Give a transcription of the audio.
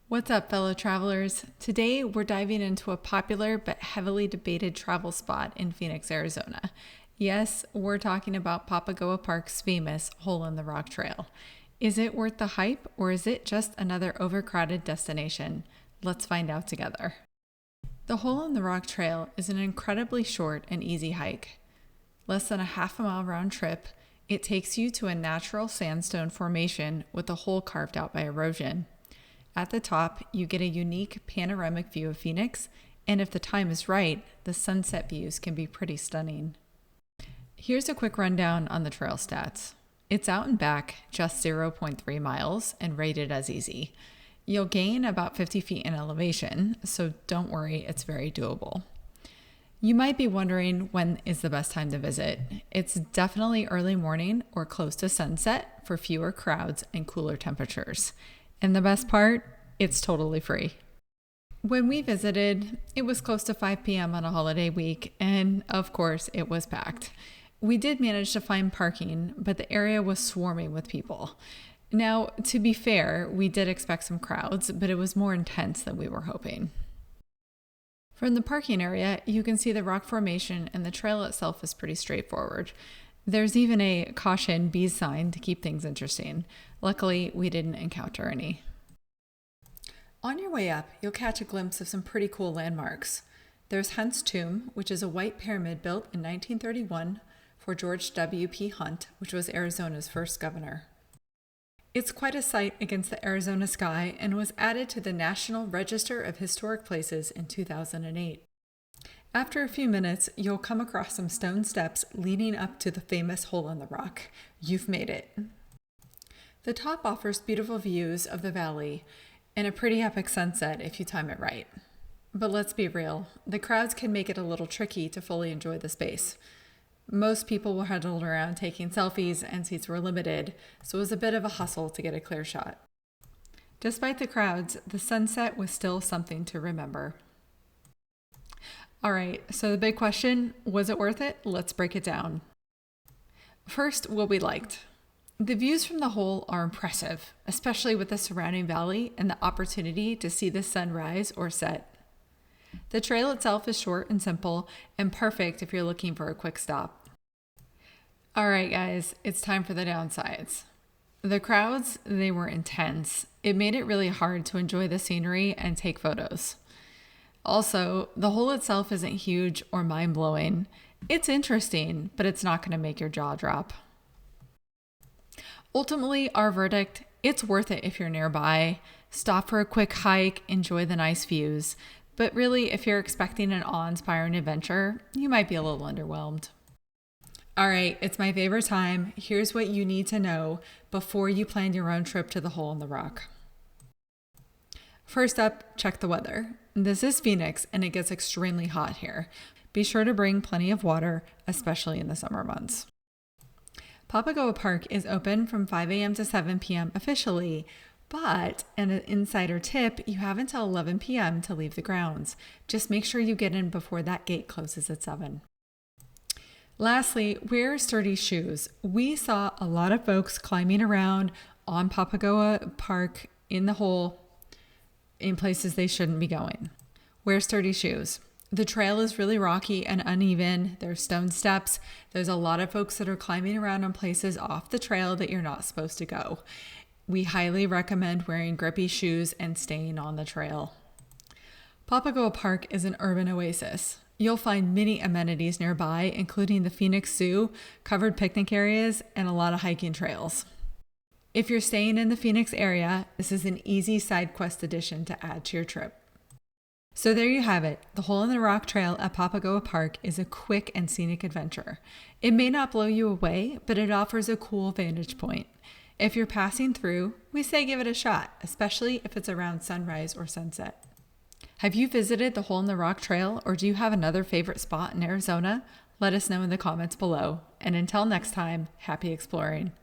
What's up, fellow travelers? Today, we're diving into a popular but heavily debated travel spot in Phoenix, Arizona. Yes, we're talking about Papago Park's famous Hole in the Rock Trail. Is it worth the hype, or is it just another overcrowded destination? Let's find out together. The Hole in the Rock Trail is an incredibly short and easy hike. Less than a half-a-mile round trip, it takes you to a natural sandstone formation with a hole carved out by erosion. At the top, you get a unique panoramic view of Phoenix, and if the time is right, the sunset views can be pretty stunning. Here's a quick rundown on the trail stats. It's out and back, just 0.3 miles, and rated as easy. You'll gain about 50 feet in elevation, so don't worry, it's very doable. You might be wondering when is the best time to visit. It's definitely early morning or close to sunset for fewer crowds and cooler temperatures. And the best part, it's totally free. When we visited, it was close to 5 p.m. on a holiday week, and of course, it was packed. We did manage to find parking, but the area was swarming with people. Now, to be fair, we did expect some crowds, but it was more intense than we were hoping. From the parking area, you can see the rock formation, and the trail itself is pretty straightforward. There's even a caution bees sign to keep things interesting. Luckily, we didn't encounter any. On your way up, you'll catch a glimpse of some pretty cool landmarks. There's Hunt's Tomb, which is a white pyramid built in 1931 for George W.P. Hunt, which was Arizona's first governor. It's quite a sight against the Arizona sky and was added to the National Register of Historic Places in 2008. After a few minutes, you'll come across some stone steps leading up to the famous Hole in the Rock. You've made it. The top offers beautiful views of the valley and a pretty epic sunset if you time it right. But let's be real, the crowds can make it a little tricky to fully enjoy the space. Most people were huddled around taking selfies and seats were limited, so it was a bit of a hustle to get a clear shot. Despite the crowds, the sunset was still something to remember. All right, so the big question, was it worth it? Let's break it down. First, what we liked. The views from the hole are impressive, especially with the surrounding valley and the opportunity to see the sun rise or set. The trail itself is short and simple and perfect if you're looking for a quick stop. All right, guys, it's time for the downsides. The crowds, they were intense. It made it really hard to enjoy the scenery and take photos. Also, the hole itself isn't huge or mind-blowing. It's interesting, but it's not going to make your jaw drop. Ultimately, our verdict, it's worth it if you're nearby. Stop for a quick hike, enjoy the nice views. But really, if you're expecting an awe-inspiring adventure, you might be a little underwhelmed. All right, it's my favorite time. Here's what you need to know before you plan your own trip to the Hole in the Rock. First up, check the weather. This is Phoenix, and it gets extremely hot here. Be sure to bring plenty of water, especially in the summer months. Papago Park is open from 5 a.m. to 7 p.m. officially, but an insider tip, you have until 11 p.m. to leave the grounds. Just make sure you get in before that gate closes at 7. Lastly, wear sturdy shoes. We saw a lot of folks climbing around on Papago Park in the hole in places they shouldn't be going. Wear sturdy shoes. The trail is really rocky and uneven. There's stone steps. There's a lot of folks that are climbing around on places off the trail that you're not supposed to go. We highly recommend wearing grippy shoes and staying on the trail. Papago Park is an urban oasis. You'll find many amenities nearby, including the Phoenix Zoo, covered picnic areas, and a lot of hiking trails. If you're staying in the Phoenix area, this is an easy side quest addition to add to your trip. So there you have it. The Hole in the Rock Trail at Papago Park is a quick and scenic adventure. It may not blow you away, but it offers a cool vantage point. If you're passing through, we say give it a shot, especially if it's around sunrise or sunset. Have you visited the Hole in the Rock Trail, or do you have another favorite spot in Arizona? Let us know in the comments below. And until next time, happy exploring.